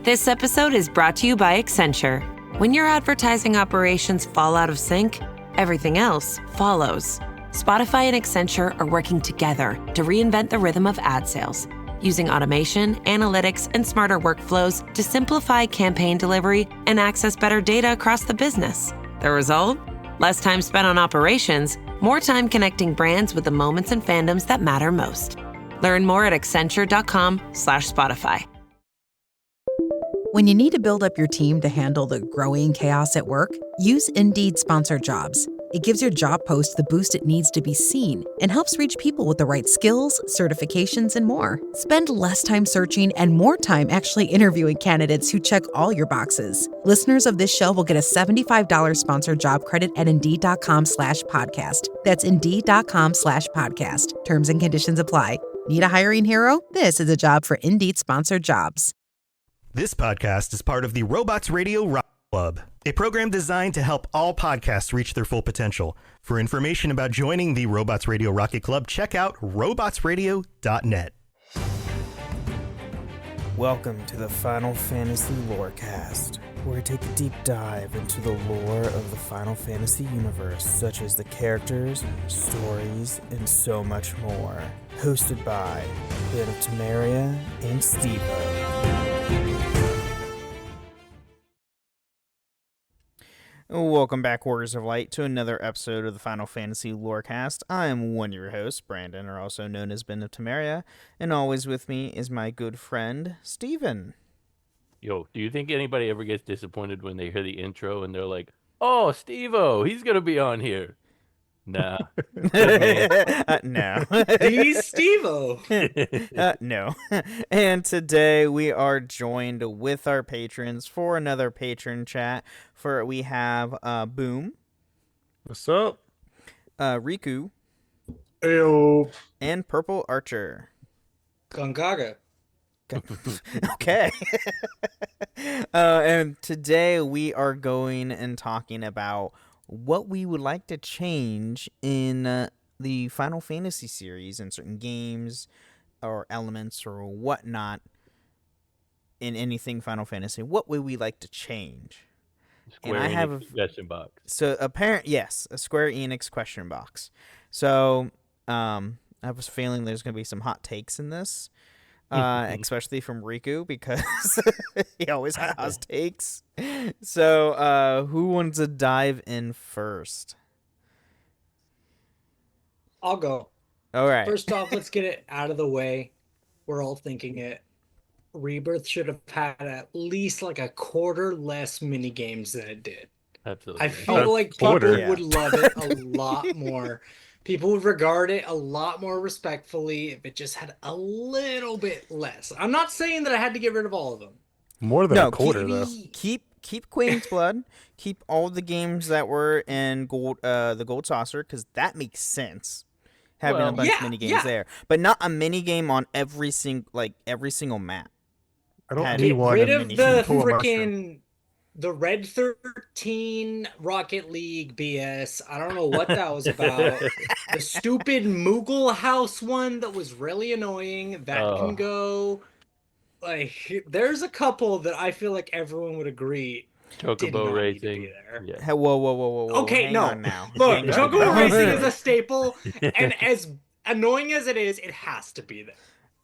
This episode is brought to you by Accenture. When your advertising operations fall out of sync, everything else follows. Spotify and Accenture are working together to reinvent the rhythm of ad sales, using automation, analytics, and smarter workflows to simplify campaign delivery and access better data across the business. The result? Less time spent on operations, more time connecting brands with the moments and fandoms that matter most. Learn more at accenture.com/Spotify. When you need to build up your team to handle the growing chaos at work, use Indeed Sponsored Jobs. It gives your job post the boost it needs to be seen and helps reach people with the right skills, certifications, and more. Spend less time searching and more time actually interviewing candidates who check all your boxes. Listeners of this show will get a $75 sponsored job credit at Indeed.com/podcast. That's Indeed.com/podcast. Terms and conditions apply. Need a hiring hero? This is a job for Indeed Sponsored Jobs. This podcast is part of the Robots Radio Rock Club, a program designed to help all podcasts reach their full potential. For information about joining the Robots Radio Rocket Club, check out robotsradio.net. Welcome to the Final Fantasy Lorecast, where we take a deep dive into the lore of the Final Fantasy universe, such as the characters, stories, and so much more. Hosted by Ben of Temeria and Steve-O. Welcome back, Warriors of Light, to another episode of the Final Fantasy Lorecast. I am one of your hosts, Brandon, or also known as Ben of Temeria, and always with me is my good friend, Steven. Yo, do you think anybody ever gets disappointed when they hear the intro and they're like, oh, Steve-O, he's going to be on here? Nah. No. He's Steve-O. No. And today we are joined with our patrons for another patron chat. We have Boom. What's up? Riku. Ayo. And Purple Archer. Gongaga. Okay. And today we are going and talking about what we would like to change in the Final Fantasy series in certain games or elements or whatnot in anything Final Fantasy. What would we like to change? Square and I Enix have a question box. So yes, a Square Enix question box. So I have a feeling there's going to be some hot takes in this. Especially from Riku, because he always has takes. So, who wants to dive in first? I'll go. All right. First off, let's get it out of the way. We're all thinking it. Rebirth should have had at least like a quarter less mini games than it did. Absolutely. I feel like people quarter, would love it a lot more. People would regard it a lot more respectfully if it just had a little bit less. I'm not saying that I had to get rid of all of them. More than a quarter, though. Keep Queen's Blood. Keep all the games that were in the Gold Saucer, because that makes sense. Having a bunch of mini games there, but not a mini game on every single map. I don't Get need one. rid of the Pull a mushroom. freaking the Red 13 Rocket League BS. I don't know what that was about. The stupid Moogle House one that was really annoying. That can go. Like, there's a couple that I feel like everyone would agree. Chocobo Racing. Yeah. Whoa. Okay, Hang no. on now. Look, Hang on Chocobo now. Racing is a staple, and as annoying as it is, it has to be there.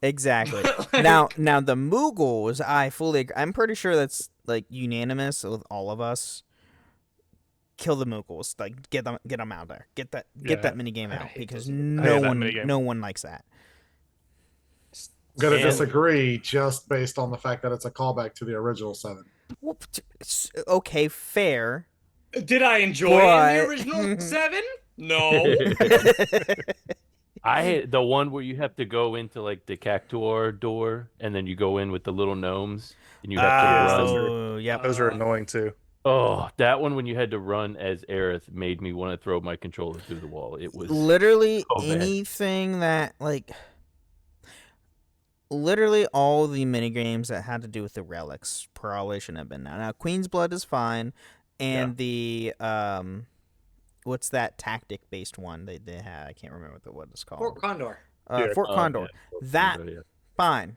Exactly. Like, now the Moogles, I fully agree. I'm pretty sure that's like unanimous with all of us. Kill the Moogles. Like, get them out there. Get that mini game out, because no one likes that. I'm gonna disagree just based on the fact that it's a callback to the original 7. Well, okay, fair. Did I enjoy the original 7? No. The one where you have to go into like the Cactuar door, and then you go in with the little gnomes, and you have to run. Oh, yeah. Those are annoying too. Oh, that one when you had to run as Aerith made me want to throw my controller through the wall. It was literally so bad. anything that literally all the minigames that had to do with the relics probably shouldn't have been now. Now, Queen's Blood is fine, and the what's that tactic-based one they had? I can't remember what it's called. Fort Condor. Fort Condor. Fine.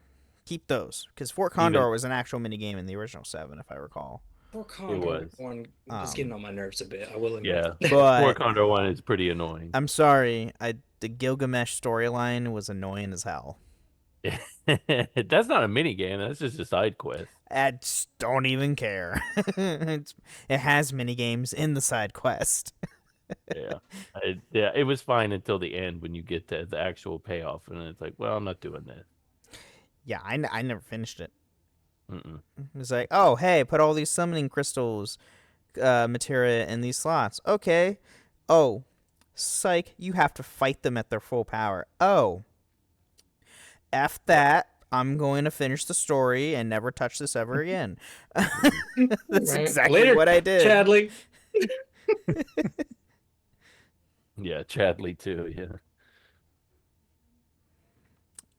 Keep those, because Fort Condor was an actual mini game in the original 7, if I recall. Fort Condor one was getting on my nerves a bit. I will admit. Yeah, But Fort Condor 1 is pretty annoying. I'm sorry, the Gilgamesh storyline was annoying as hell. That's not a mini game. That's just a side quest. I just don't even care. It has mini games in the side quest. Yeah, it was fine until the end when you get to the actual payoff, and it's like, well, I'm not doing this. Yeah, I never finished it. Mm-mm. It's like, oh, hey, put all these summoning crystals materia in these slots. Okay. Oh, psych, you have to fight them at their full power. Oh. F that. I'm going to finish the story and never touch this ever again. That's exactly Later, what I did. Chadley. Yeah, Chadley too, yeah.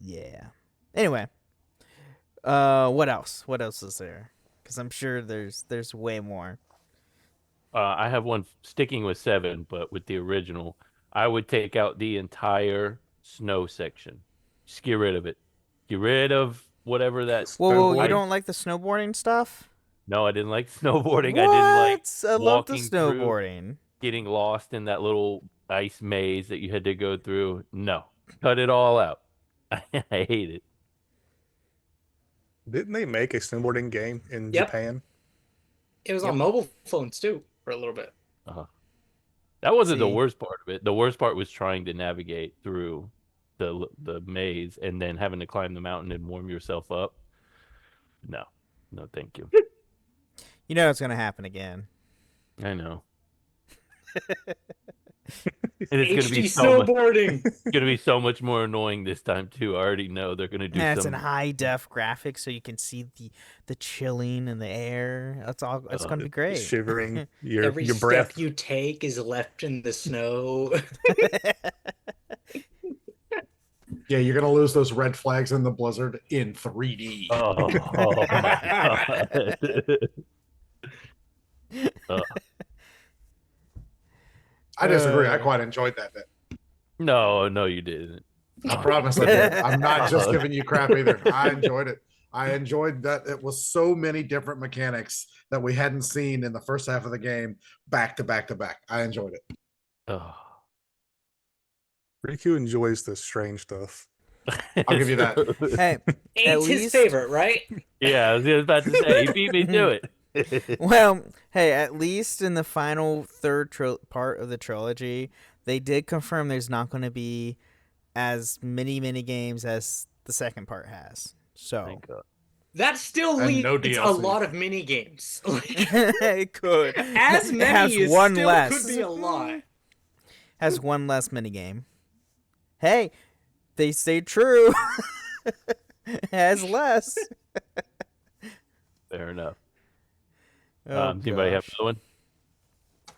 Yeah. Anyway. What else? What else is there? Because I'm sure there's way more. I have one sticking with 7, but with the original, I would take out the entire snow section. Just get rid of it. Get rid of whatever that. Whoa, you don't like the snowboarding stuff? No, I didn't like snowboarding. What? I didn't like I love the walking snowboarding. getting lost in that little ice maze that you had to go through. No, cut it all out. I hate it. Didn't they make a snowboarding game in Japan? It was on mobile phones too for a little bit. That wasn't the worst part of it. The worst part was trying to navigate through the maze and then having to climb the mountain and warm yourself up. No, thank you. You know it's gonna happen again. I know. And it's HD snowboarding. It's gonna be so much more annoying this time too. I already know they're gonna do. It's in high def graphics, so you can see the chilling in the air. That's all. It's gonna be great. Shivering. Every your step breath. you take is left in the snow. Yeah, you're gonna lose those red flags in the blizzard in 3D. Oh my God. I disagree. I quite enjoyed that bit. No, you didn't. I promise I did. I'm not just giving you crap either. I enjoyed it. I enjoyed that it was so many different mechanics that we hadn't seen in the first half of the game back to back to back. I enjoyed it. Oh. Riku enjoys the strange stuff. I'll give you that. Hey, It's his favorite, right? Yeah, I was about to say, he beat me to it. Well, hey, at least in the final third part of the trilogy, they did confirm there's not going to be as many games as the second part has. So that still leaves a lot of mini games. It could. As many as one still less. could be a lot. Has one less mini game. Hey, they stay true. Has less. Fair enough. Oh, anybody have another one?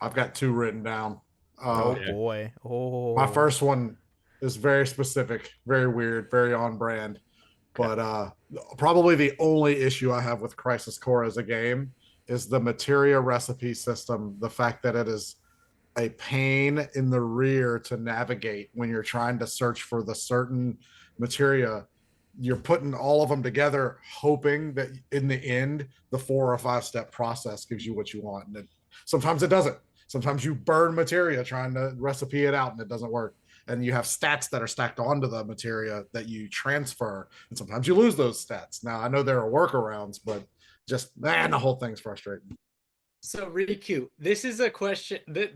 I've got 2 written down. Oh boy. Oh. My first one is very specific, very weird, very on brand. But probably the only issue I have with Crisis Core as a game is the materia recipe system. The fact that it is a pain in the rear to navigate when you're trying to search for the certain materia. You're putting all of them together, hoping that in the end, the 4 or 5 step process gives you what you want. And sometimes it doesn't. Sometimes you burn materia trying to recipe it out and it doesn't work. And you have stats that are stacked onto the materia that you transfer. And sometimes you lose those stats. Now, I know there are workarounds, but just, the whole thing's frustrating. So, Riku, this is a question that,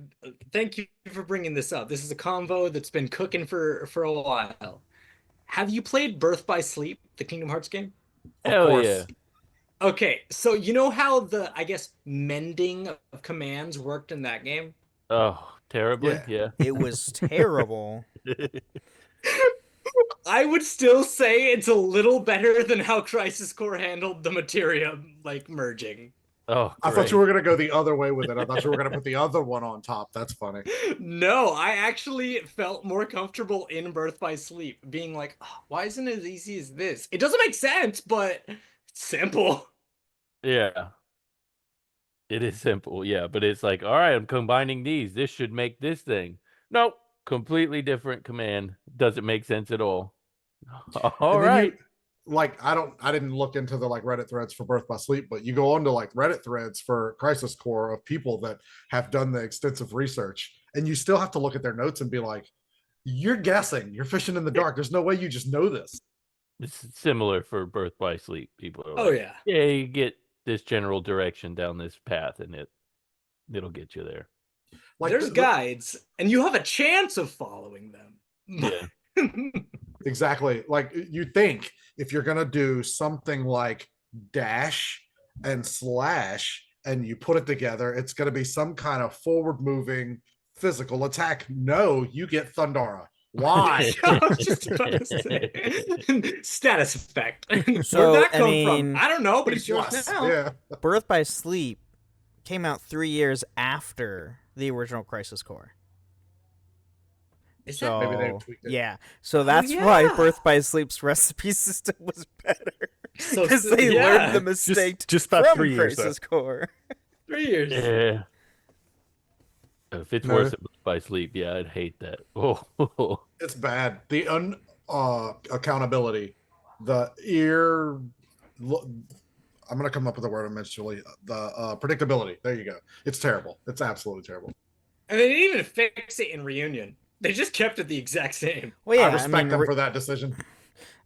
thank you for bringing this up. This is a convo that's been cooking for a while. Have you played Birth by Sleep, the Kingdom Hearts game? Hell yeah. Okay, so you know how the, I guess, mending of commands worked in that game? Oh, terribly? Yeah. It was terrible. I would still say it's a little better than how Crisis Core handled the materia, like, merging. Oh, I thought you were going to go the other way with it. I thought you were going to put the other one on top. That's funny. No, I actually felt more comfortable in Birth by Sleep, being like, oh, why isn't it as easy as this? It doesn't make sense, but it's simple. Yeah. It is simple, yeah. But it's like, all right, I'm combining these. This should make this thing. Nope. Completely different command. Doesn't make sense at all. All right. like I didn't look into the like Reddit threads for Birth by Sleep, but you go on to like Reddit threads for Crisis Core of people that have done the extensive research, and you still have to look at their notes and be like, you're guessing, you're fishing in the dark. There's no way you just know this. It's similar for Birth by Sleep. People are Oh, like, yeah. yeah, you get this general direction down this path, and it'll get you there. Like There's guides, and you have a chance of following them. Yeah. Exactly. Like you think if you're gonna do something like dash and slash and you put it together, it's gonna be some kind of forward moving physical attack. No, you get Thundara. Why? I was just about to say. Status effect. So, Where'd that I come mean, from? I don't know, but it's yours Plus, now. yeah. Birth by Sleep came out 3 years after the original Crisis Core. Is So that Maybe they tweaked it. yeah, so that's why yeah. Birth by Sleep's recipe system was better So because they yeah. learned the mistake just about from 3 years, though. Crisis Core. 3 years? Yeah. If it's No. worse than Birth by Sleep, yeah, I'd hate that. Oh. It's bad. The accountability, the ear. I'm gonna come up with a word eventually. The predictability. There you go. It's terrible. It's absolutely terrible. And they didn't even fix it in Reunion. They just kept it the exact same. Well, yeah, I respect them Re- for that decision.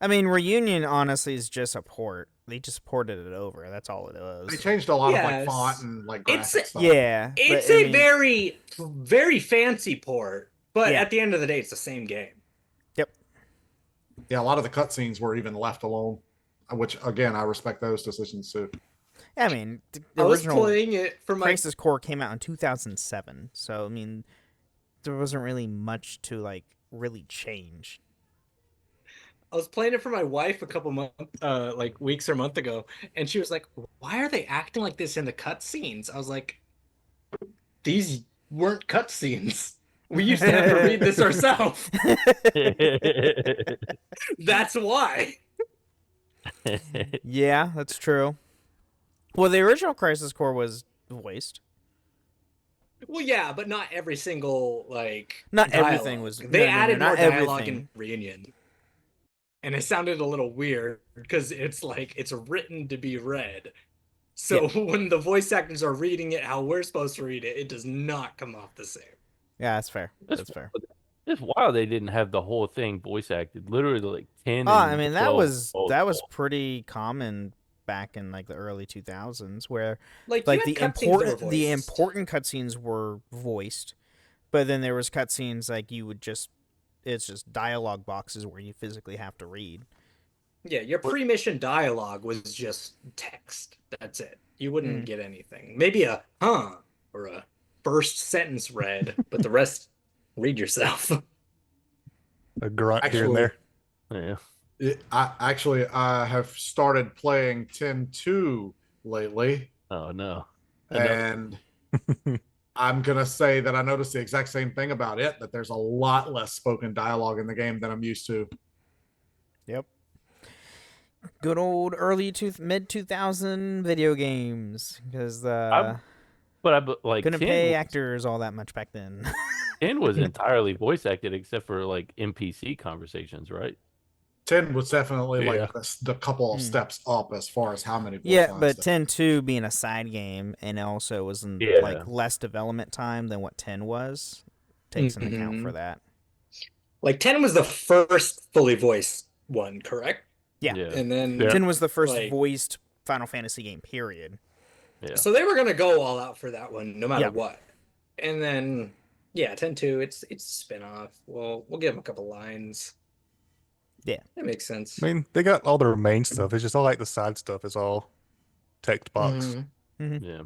I mean, Reunion honestly is just a port. They just ported it over. That's all it They was. changed a lot of like Yes. font and like It's- graphic stuff. Yeah, It's but, I a mean, very, very fancy port, but Yeah. at the end of the day, it's the same game. Yeah, a lot of the cutscenes were even left alone, which again I respect those decisions too. I mean, the I was original playing it for my Crisis Core came out in 2007, so I mean, there wasn't really much to like really change. I was playing it for my wife a couple months, like weeks or a month ago, and she was like, "Why are they acting like this in the cutscenes?" I was like, "These weren't cutscenes. We used to have to read this ourselves. That's why." Yeah, that's true. Well, the original Crisis Core was voiced. Well, yeah, but not every single like. Not dialogue. everything was. They added not more dialogue everything. in Reunion, and it sounded a little weird because it's like it's written to be read. So when the voice actors are reading it how we're supposed to read it, it does not come off the same. Yeah, that's fair. That's fair. It's wild they didn't have the whole thing voice acted. Literally like 10. Oh, and I mean that 12 was both. pretty common back in like the early 2000s, where Like like you the had cutscenes that were important voiced. cutscenes were voiced, but then there was cutscenes like it's just dialogue boxes where you physically have to read. Yeah, your pre-mission dialogue was just text. That's it. You wouldn't get anything. Maybe a huh or a first sentence read, but the rest read yourself. A grunt here Actually- and there. Yeah. I have started playing 10-2 lately, Oh no. and I'm gonna say that I noticed the exact same thing about it. That there's a lot less spoken dialogue in the game than I'm used to. Yep. Good old mid 2000 video games, because But like couldn't 10 pay was- actors all that much back then. 10 was entirely voice acted except for like NPC conversations, right? 10 was definitely Yeah. like the couple of steps up as far as how many. voice Yeah, lines but there- 10-2 being a side game and also was in Yeah. like less development time than what 10 was, takes into account for that. Like 10 was the first fully voiced one, correct? Yeah. And then Yeah. 10 was the first Like- voiced Final Fantasy game, period. Yeah. so they were gonna go all out for that one, no matter Yeah. what. And then 10-2, it's a spin-off. We'll give them a couple lines. Yeah. That makes sense. I mean, they got all their main stuff. It's just all like the side stuff is all text box. Mhm. Yeah.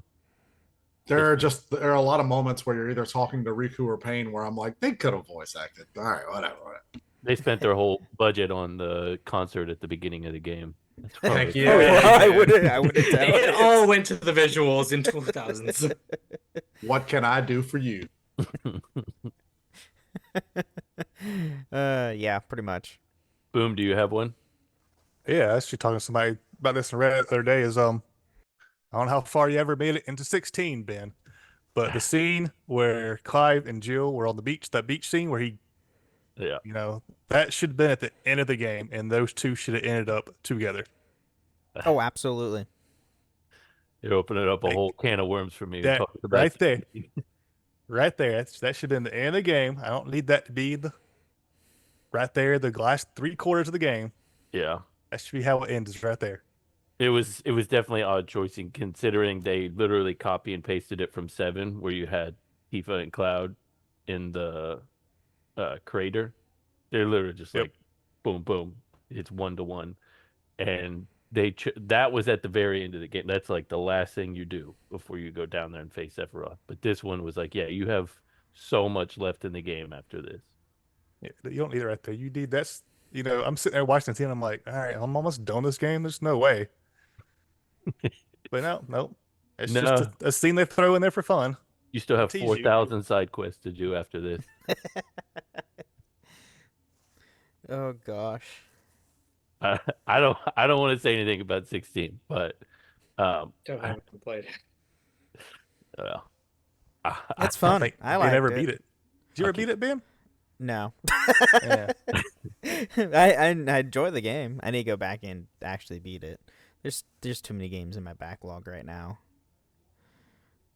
there are a lot of moments where you're either talking to Riku or Pain where I'm like, they could have voice acted. All right, whatever. They spent their whole budget on the concert at the beginning of the game. That's Heck probably- yeah. Oh, yeah, I wouldn't doubt It it. all went to the visuals in 2000s. What can I do for you? Yeah, pretty much. Boom, do you have one? Yeah, I was actually talking to somebody about this on Reddit the other day. I don't know how far you ever made it into 16, Ben, but the scene where Clive and Jill were on the beach, that beach scene where he Yeah. You know, that should have been at the end of the game, and those two should have ended up together. Oh, absolutely. You're opening up a Like, whole can of worms for me that talking about right there. Right there. That should have been the end of the game. I don't need that to be right there, the last 3/4 of the game. Yeah. That should be how it ends, right there. It was definitely odd choicing considering they literally copy and pasted it from 7 where you had Tifa and Cloud in the crater. They're literally just Yep. like boom boom. It's 1-to-1. And that was at the very end of the game. That's like the last thing you do before you go down there and face Sephiroth. But this one was like, yeah, you have so much left in the game after this. Yeah, you don't need it right there. You need that's I'm sitting there watching the team. I'm like, all right, I'm almost done this game. There's no way. But no. It's just a scene they throw in there for fun. You still have Tease you. 4,000 side quests to do after this. Oh gosh. I don't want to say anything about 16, but Don't have to play it. well, It's fun. think I Ben liked never it. beat it. Did you ever Okay. beat it, Ben? No. Yeah. I enjoy the game. I need to go back and actually beat it. There's too many games in my backlog right now.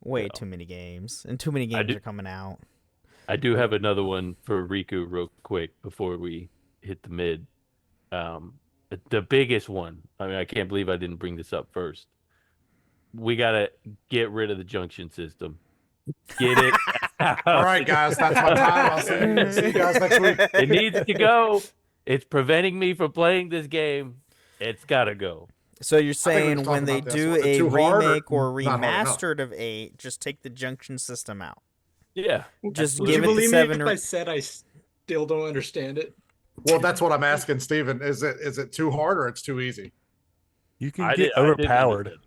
Way Well, too many games. And too many games are coming out. I do have another one for Riku real quick before we hit the mid. The biggest one. I mean, I can't believe I didn't bring this up first. We gotta get rid of the junction system. Get it out. All right, guys, that's my time. I'll see you guys next week. It needs to go. It's preventing me from playing this game. It's gotta go. So you're we saying were when talking they about this. do Was it a too hard or remake or not hard enough? remastered of 8, just take the junction system out. Yeah. Just Would give you it the believe 7 me if I said I still don't understand it? Well, that's what I'm asking, Steven. Is it too hard or it's too easy? You can I get didn't overpowered. understand.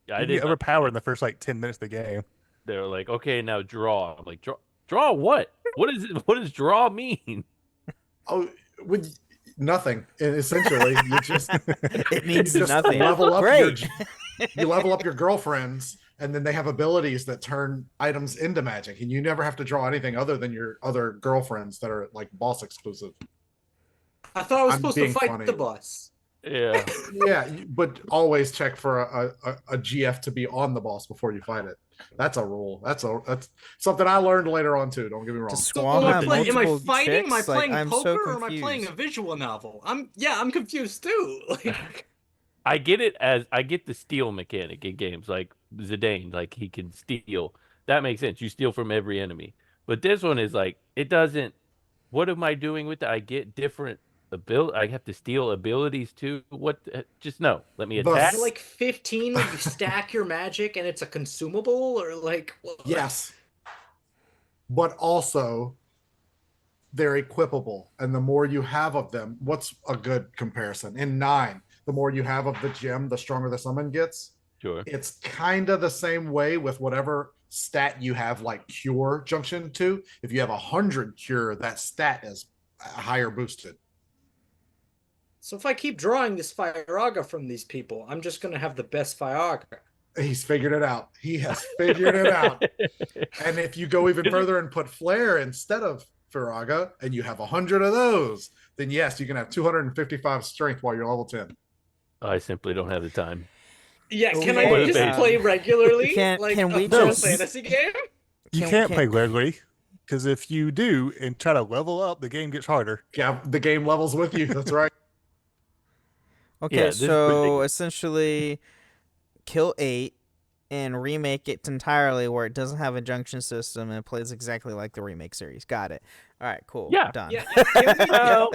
You I can didn't. get overpowered in the first 10 minutes of the game. They were like, okay, now draw. I'm like, draw what? What is it? What does draw mean? Oh, with nothing. Essentially, you just It means just nothing. level up Great. you level up your girlfriends, and then they have abilities that turn items into magic, and you never have to draw anything other than your other girlfriends that are like boss exclusive. I thought I was I'm supposed to being fight funny. the boss. Yeah. Yeah, but always check for a GF to be on the boss before you fight it. That's a rule. That's something I learned later on too. Don't get me wrong. To So Squall am I, have am I multiple fighting? Am I chicks? Like, playing I'm poker so or am I playing a confused. visual novel? I'm confused too. Like, I get it I get the steal mechanic in games like Zidane, like he can steal. That makes sense. You steal from every enemy. But this one is like, it doesn't. What am I doing with it? I get different ability. I have to steal abilities too. What? Just no. Let me The attack. is it like 15 when you stack your magic and it's a consumable or like what? Yes, but also they're equipable, and the more you have of them, what's a good comparison? In 9, the more you have of the gem, the stronger the summon gets. Sure. It's kind of the same way with whatever stat you have, like cure junction to. If you have 100 cure, that stat is higher boosted. So if I keep drawing this Firaga from these people, I'm just gonna have the best Firaga. He's figured it out. He has figured it out. And if you go even further and put flare instead of Firaga, and you have 100 of those, then yes, you can have 255 strength while you're level 10. I simply don't have the time. Yeah, can Okay, I just play regularly? Can like we a Final just- Fantasy game? You can't play regularly, because if you do and try to level up, the game gets harder. Yeah, the game levels with you. That's right. Okay, Yeah, this is so ridiculous. essentially kill 8 and remake it entirely where it doesn't have a junction system and it plays exactly like the remake series. Got it. All right, cool. Yeah. Done. Yeah, give me- Well,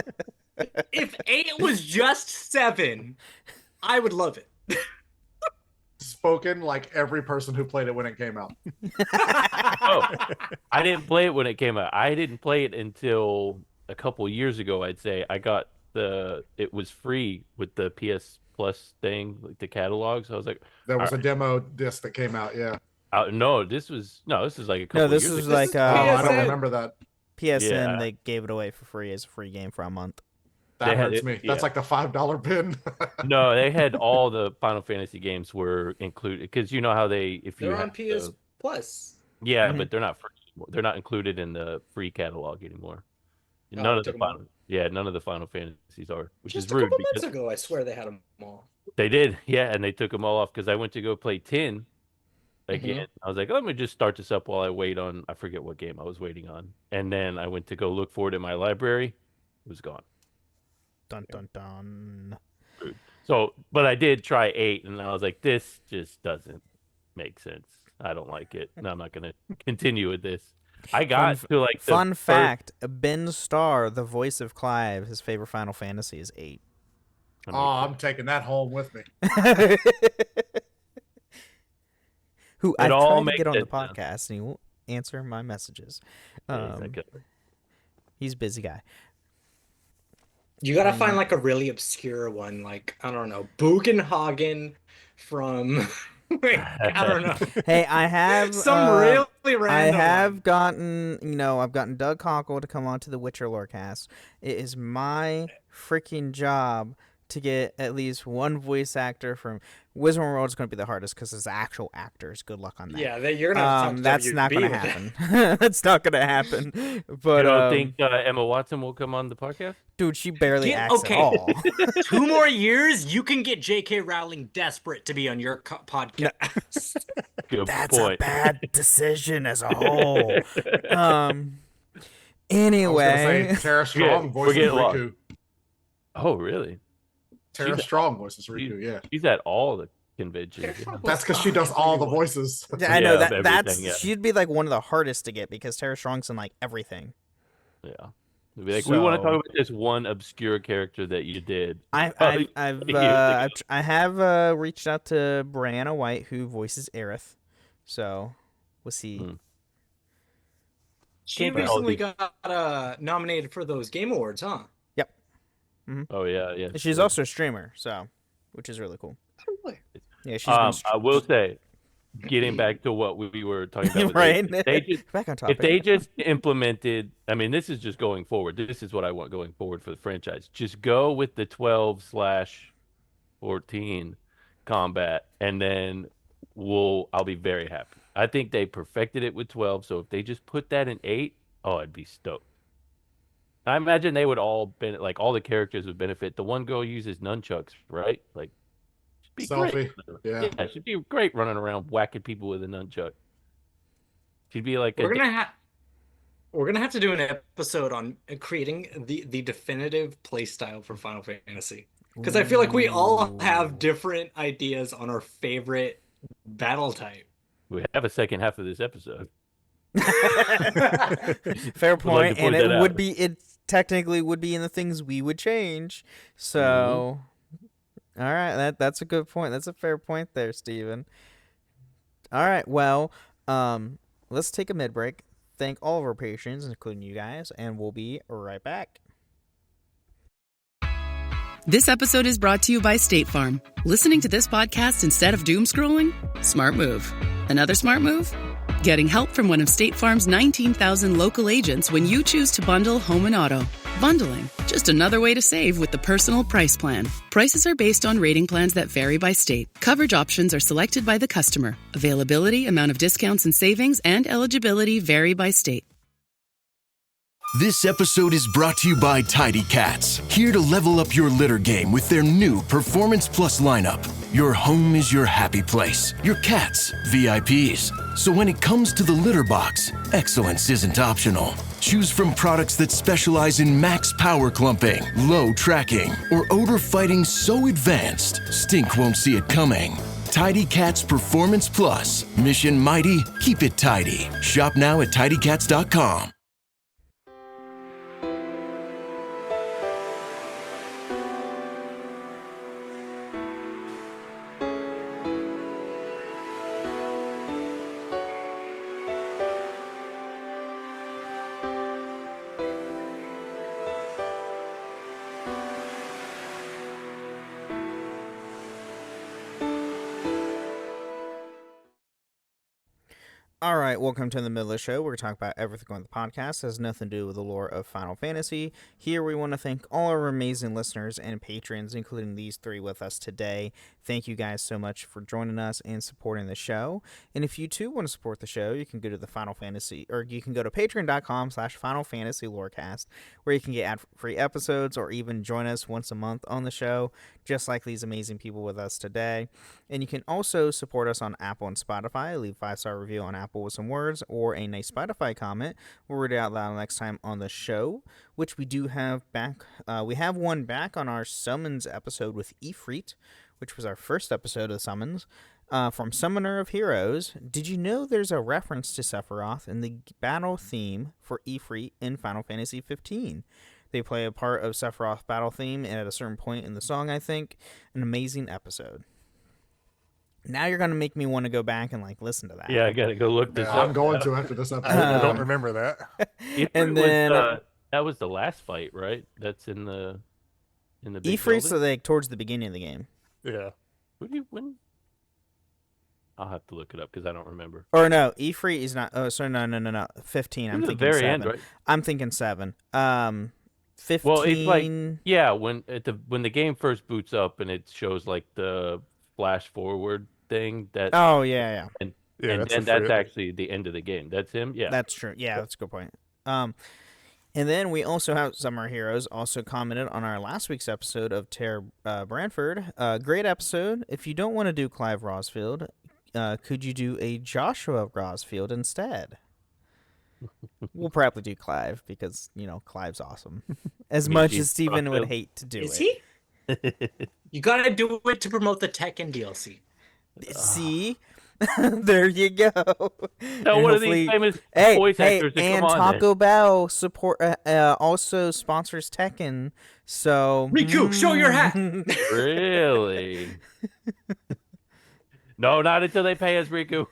if 8 was just 7, I would love it. Spoken like every person who played it when it came out. oh, I didn't play it when it came out. I didn't play it until a couple years ago. I'd say I got it was free with the PS Plus thing, like the catalog. So I was like, There was a Alright. demo disc that came out. Yeah. no, this was like a couple. this years was ago. like Oh, I don't PSN. remember that. PSN, Yeah. they gave it away for free as a free game for a month. That They had hurts it- me. That's yeah. like the $5 pin. No, they had all the Final Fantasy games were included because you know how if you They're on have PS Plus. yeah, Mhm. but they're not free anymore. They're not included in the free catalog anymore. None of the took 'em all. final, none of the Final Fantasies are, which Just is a rude couple because months ago, I swear they had them all. they did, and they took them all off because I went to go play 10 again. Mhm. I was like, let me just start this up while I wait on, I forget what game I was waiting on, and then I went to go look for it in my library. It was gone. Dun dun dun. Rude. So, but I did try 8, and I was like, this just doesn't make sense. I don't like it. No, I'm not gonna continue with this. I got to like the Fun first- fact: Ben Starr, the voice of Clive, his favorite Final Fantasy is 8. Oh, I'm taking that home with me. Who It I've all tried to makes get on the sense now. podcast, and he won't answer my messages. Yeah, he's not good. He's a busy guy. You gotta find like a really obscure one, like I don't know, Bugenhagen from like, I don't know. Hey, I have Some really random I have one. gotten, I've gotten Doug Conkle to come on to the Witcher Lorecast. It is my freaking job to get at least one voice actor from Wizard World. Is going to be the hardest because it's actual actors. Good luck on that. Yeah, you're gonna have to talk to that's not WB going to with happen. That's not going to happen. But You don't think Emma Watson will come on the podcast? dude, she barely acts okay. at all. 2 more years, you can get J.K. Rowling desperate to be on your podcast. Good That's point. a bad decision as a whole. I was Anyway, gonna say Tara Strong we're voices getting lost. Riku. Oh, really? Tara She's- Strong voices Riku. Yeah, She's at all the conventions. that's because she does all the voices. yeah, I know Yeah, that. of That's everything, yeah. she'd be like one of the hardest to get because Tara Strong's in like everything. Yeah. We'd be like, we want to So- talk about this one obscure character that you did. I have reached out to Brianna White who voices Aerith, so we'll see. Hmm. She Can't be recently got nominated for those Game Awards, huh? Yep. Oh, yeah. She's Yeah. also a streamer, so which is really cool. Really? Yeah, she's been I will say, getting back to what we were talking about, with right. if they just, Back on if topic. they just implemented, I mean, this is just going forward. This is what I want going forward for the franchise. Just go with the 12/14 combat, and then I'll be very happy. I think they perfected it with 12, so if they just put that in 8, I'd be stoked. I imagine they would all like all the characters would benefit. The one girl uses nunchucks, right? Like, should be Selfie. great. Yeah. She'd be great running around whacking people with a nunchuck. She'd be like We're gonna have to do an episode on creating the definitive playstyle for Final Fantasy. Because I feel like we all have different ideas on our favorite battle type. We have a second half of this episode. Fair Would like point, to and point it that would out. be it technically would be in the things we would change. So, all right, that's a good point. That's a fair point there, Steven. All right, well, let's take a mid break. Thank all of our patrons, including you guys, and we'll be right back. This episode is brought to you by State Farm. Listening to this podcast instead of doom scrolling? Smart move. Another smart move? Getting help from one of State Farm's 19,000 local agents when you choose to bundle home and auto. Bundling, just another way to save with the Personal Price Plan. Prices are based on rating plans that vary by state. Coverage options are selected by the customer. Availability, amount of discounts and savings, and eligibility vary by state. This episode is brought to you by Tidy Cats, here to level up your litter game with their new Performance Plus lineup. Your home is your happy place, your cats, VIPs. So when it comes to the litter box, excellence isn't optional. Choose from products that specialize in max power clumping, low tracking, or odor fighting so advanced, stink won't see it coming. Tidy Cats Performance Plus. Mission mighty, keep it tidy. Shop now at tidycats.com. All right, welcome to the middle of the show. We're talking about everything on the podcast that has nothing to do with the lore of Final Fantasy. Here we want to thank all our amazing listeners and patrons, including these three with us today. Thank you guys so much for joining us and supporting the show. And if you too want to support the show, you can go to the Final Fantasy, or you can go to patreon.com/Final Fantasy Lorecast, where you can get ad-free episodes or even join us once a month on the show, just like these amazing people with us today. And you can also support us on Apple and Spotify. Leave a 5-star review on Apple with some words or a nice Spotify comment. We'll read it out loud next time on the show, which we do have back. We have one back on our Summons episode with Ifrit, which was our first episode of Summons, from Summoner of Heroes. Did you know there's a reference to Sephiroth in the battle theme for Ifrit in Final Fantasy 15? They play a part of Sephiroth's battle theme at a certain point in the song, I think. An amazing episode. Now you're going to make me want to go back and listen to that. Yeah, I got to go look this up. I'm going to after this episode. I don't remember that. And then that was the last fight, right? That's in the big Ifrit's building? towards the beginning of the game. Yeah. When? I'll have to look it up because I don't remember. Or no, Ifrit is not. Oh, sorry, no. 15. I'm thinking the very 7. end, right? I'm thinking 7. 15. Well, it's when the game first boots up and it shows the flash forward thing that. Oh yeah. And that's actually the end of the game. That's him. Yeah, that's true. Yeah, that's a good point. And then we also have Summer Heroes also commented on our last week's episode of Tara Branford. Great episode. If you don't want to do Clive Rosfield, could you do a Joshua Rosfield instead? We'll probably do Clive because, Clive's awesome. As much as Steven would hate to do it. Is he? You gotta do it to promote the Tekken DLC. See? There you go. So one of these famous voice actors to and come on Taco Bell support also sponsors Tekken. So Riku, show your hat. Really? No, not until they pay us, Riku.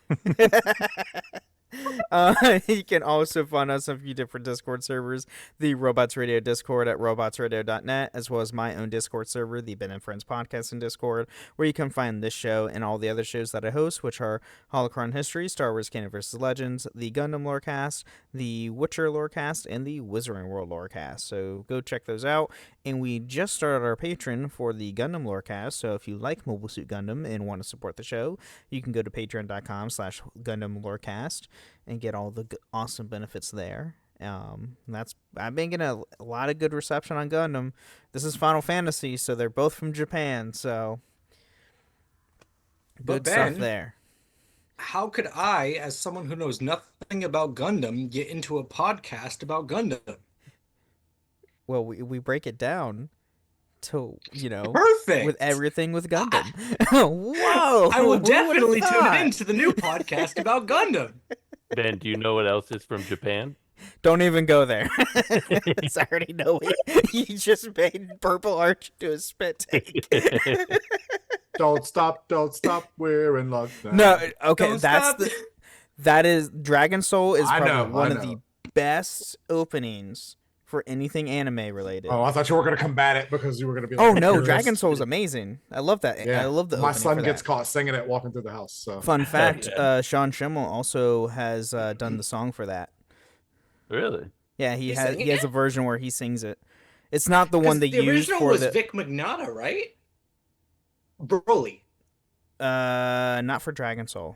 You can also find us on a few different Discord servers. The Robots Radio Discord at robotsradio.net, as well as my own Discord server, the Ben and Friends Podcast in Discord, where you can find this show and all the other shows that I host, which are Holocron History, Star Wars Canon vs. Legends, the Gundam Lorecast, the Witcher Lorecast, and the Wizarding World Lorecast. So go check those out. And we just started our Patreon for the Gundam Lorecast, so if you like Mobile Suit Gundam and want to support the show, you can go to patreon.com/Gundam Lorecast and get all the awesome benefits there. I've been getting a lot of good reception on Gundam. This is Final Fantasy, so they're both from Japan, so good stuff there. How could I, as someone who knows nothing about Gundam, get into a podcast about Gundam? Well, we break it down to, perfect with everything with Gundam. Whoa! I will definitely tune into the new podcast about Gundam. Ben, do you know what else is from Japan? Don't even go there. It's already know it. You just made Purple Arch to a spit take. Don't stop, we're in lockdown. No, okay, that is Dragon Soul is probably one of the best openings for anything anime related. Oh, I thought you were going to combat it because you were going to be like, oh no, Dragon Soul is amazing. I love that. Yeah. I love the My son gets that. caught singing it walking through the house. So fun fact, Sean Schimmel also has done the song for that. Really? Yeah, he has a version where he sings it. It's not the one they used for was Vic Mignogna, right? Broly. Not for Dragon Soul.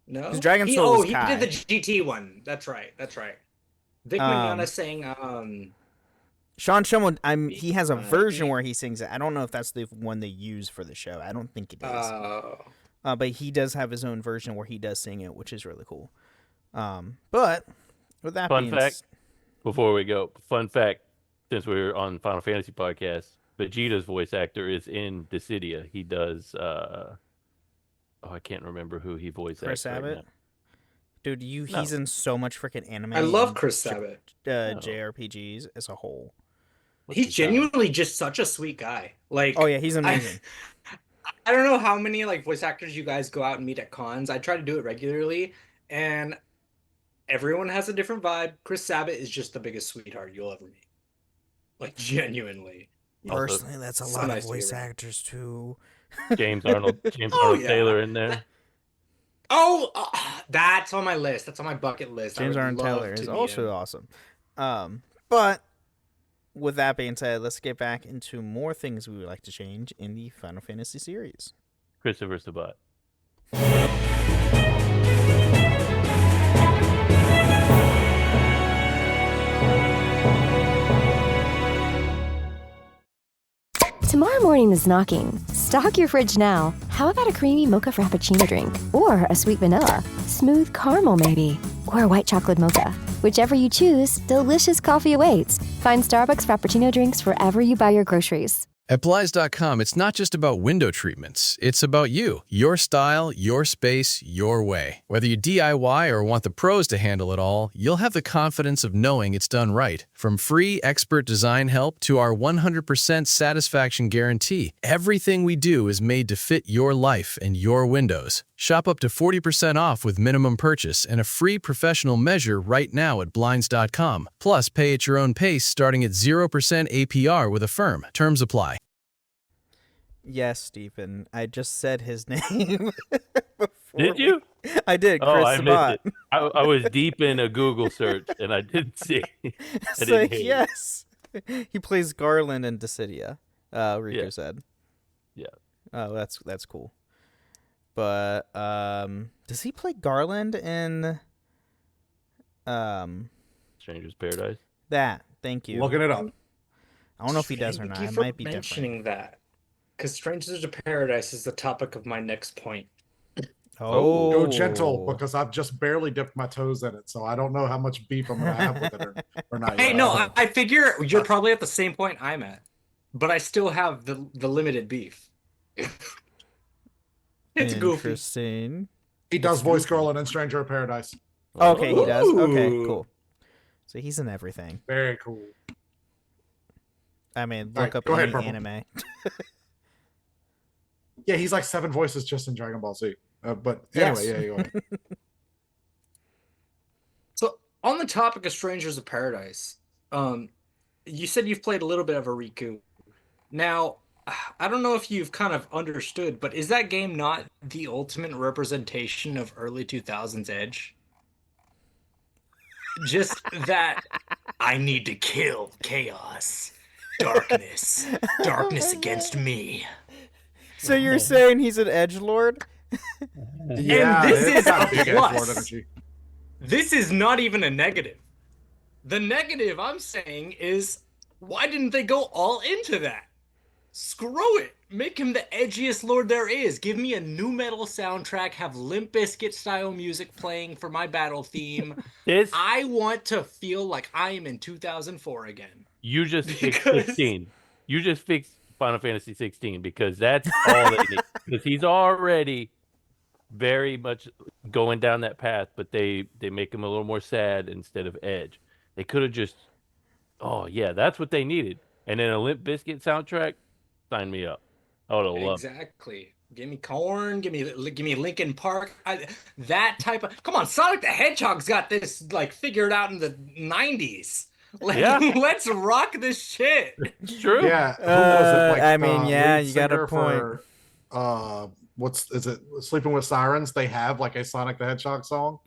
No, Dragon Soul. He did the GT one. That's right. Vic Mignogna sang. Sean Schimmel. He has a version where he sings it. I don't know if that's the one they use for the show. I don't think it is. But he does have his own version where he does sing it, which is really cool. But with that fun fact, before we go, since we're on Final Fantasy podcast, Vegeta's voice actor is in Dissidia. He does. I can't remember who he voice acts. Chris Sabat. Right, dude, he's in so much freaking anime. I love Chris Sabat. JRPGs as a whole. He's genuinely just such a sweet guy. Oh yeah, he's amazing. I don't know how many voice actors you guys go out and meet at cons. I try to do it regularly, and everyone has a different vibe. Chris Sabat is just the biggest sweetheart you'll ever meet. Genuinely. Personally, that's a lot of voice actors too. James Arnold Taylor in there. Oh, That's on my list. That's on my bucket list. James I would Arden love Taylor to is meet also him. awesome. But with that being said, let's get back into more things we would like to change in the Final Fantasy series. Christopher Sabat. Tomorrow morning is knocking. Stock your fridge now. How about a creamy mocha frappuccino drink? Or a sweet vanilla? Smooth caramel, maybe? Or a white chocolate mocha? Whichever you choose, delicious coffee awaits. Find Starbucks Frappuccino drinks wherever you buy your groceries. At Blinds.com, it's not just about window treatments. It's about you, your style, your space, your way. Whether you DIY or want the pros to handle it all, you'll have the confidence of knowing it's done right. From free expert design help to our 100% satisfaction guarantee, everything we do is made to fit your life and your windows. Shop up to 40% off with minimum purchase and a free professional measure right now at Blinds.com. Plus, pay at your own pace starting at 0% APR with Affirm. Terms apply. Yes, Stephen. I just said his name. Did you? I did. Oh, Chris I Sabat. missed it. I was deep in a Google search and I didn't see. It's like, yes. He plays Garland in Dissidia, Riku said. Yeah. Oh, that's cool. But does he play Garland in Stranger's Paradise? that? Thank you. Looking it up. I don't know if he does or not. It might be mentioning different. that. Because Strangers of Paradise is the topic of my next point. Oh, Go gentle, because I've just barely dipped my toes in it, so I don't know how much beef I'm gonna have with it or not. Hey, yet. no, I figure you're probably at the same point I'm at, but I still have the limited beef. It's goofy. Interesting. He does voice Garland in Stranger of Paradise. Okay, he does. Okay, Ooh. cool. So he's in everything. Very cool. I mean, All look right, up go ahead, any Purple. anime. Yeah, he's like 7 voices just in Dragon Ball Z. But anyway, Yes. yeah, you go ahead. So, on the topic of Strangers of Paradise, you said you've played a little bit of a Riku. Now, I don't know if you've kind of understood, but is that game not the ultimate representation of early 2000s Edge? Just that I need to kill chaos, darkness against me. So you're saying he's an edgelord? Yeah, And this it's is got a big plus. Edgelord energy. This is not even a negative. The negative I'm saying is, why didn't they go all into that? Screw it. Make him the edgiest lord there is. Give me a new metal soundtrack, have Limp Bizkit style music playing for my battle theme. I want to feel like I am in 2004 again. You just fixed 16. You just fixed Final Fantasy 16 because that's all they need. Because he's already very much going down that path, but they make him a little more sad instead of edge. They could have just, oh yeah, that's what they needed. And then a Limp Bizkit soundtrack, sign me up. I would have loved it. Exactly. Give me Korn. Give me Linkin Park. That type of. Come on, Sonic the Hedgehog's got this like figured out in the 90s. Let's rock this shit. It's true. Yeah. Who was it? Like, I mean, yeah, lead you got a singer point. For, is it Sleeping with Sirens? They have like a Sonic the Hedgehog song.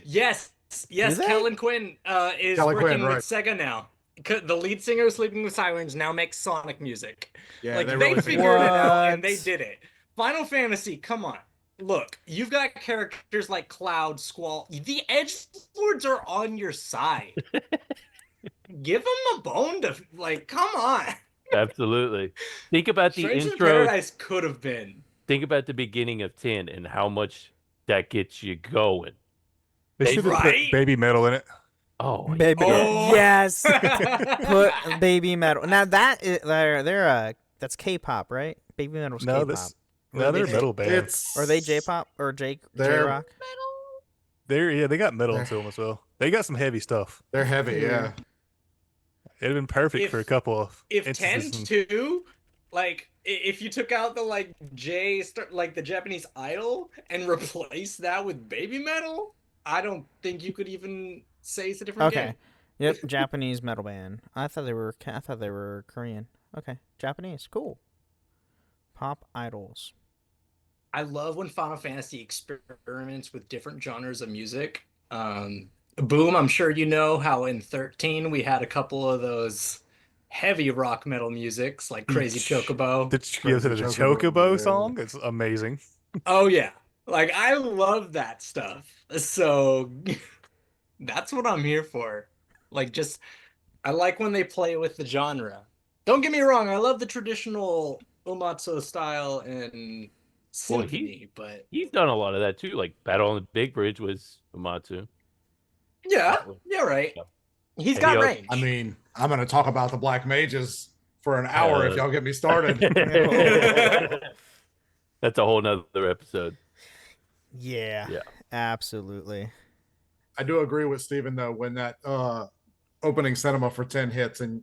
Yes. Kellen Quinn is working with Sega now. The lead singer of Sleeping with Sirens now makes Sonic music. Yeah, like they they really figured it out and they did it. Final Fantasy, come on. Look, you've got characters like Cloud, Squall. The Edge Lords are on your side. Give them a bone to come on. Absolutely. Think about the Stranger intro. Paradise could have been. Think about the beginning of 10 and how much that gets you going. They should have put Baby Metal in it. Oh, Baby, yes. Put Baby Metal. Now that is, that's K-pop, right? Baby Metal's K-pop. They're metal band. Are they J-pop or J-rock? They got metal into them as well. They got some heavy stuff. They're heavy, yeah. It'd have been perfect for a couple of. If 10-2, if you took out the the Japanese Idol and replaced that with Baby Metal, I don't think you could even say it's a different game. Yep, Japanese metal band. I thought they were Korean. Okay, Japanese, cool. Pop idols. I love when Final Fantasy experiments with different genres of music. Boom, I'm sure you know how in 13 we had a couple of those heavy rock metal musics like Crazy Chocobo. The Crazy Chocobo Chocobo, song? It's amazing. Oh yeah. Like I love that stuff. So that's what I'm here for. Like just I like when they play with the genre. Don't get me wrong, I love the traditional Umatsu style and Well, symphony, but he's done a lot of that too. Like Battle on the Big Bridge was Umatsu. yeah, you're right. Yeah. He's And he got also, range. I mean, I'm going to talk about the Black Mages for an hour if y'all get me started. that's a whole nother episode. Yeah, absolutely. I do agree with Steven, though, when that opening cinema for 10 hits and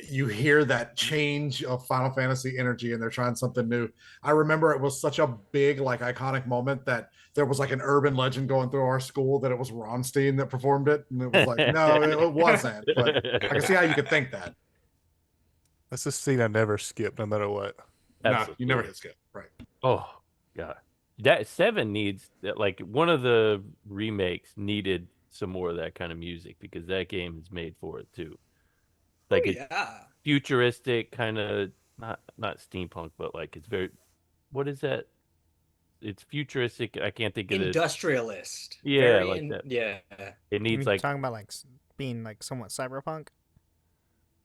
you hear that change of Final Fantasy energy and they're trying something new. I remember it was such a big, like, iconic moment that there was like an urban legend going through our school that it was Ronstein that performed it. And it was like, no, it wasn't. But I can see how you could think that. That's a scene I never skip, no matter what. No, you never hit skip. Right. Oh, God. That 7 needs, like, one of the remakes needed some more of that kind of music because that game is made for it too. Like it's futuristic, kind of not steampunk, but like it's very, what is that? It's futuristic. I can't think of it. Industrialist. Yeah, Very like that. Yeah. It needs You're like talking about like being like somewhat cyberpunk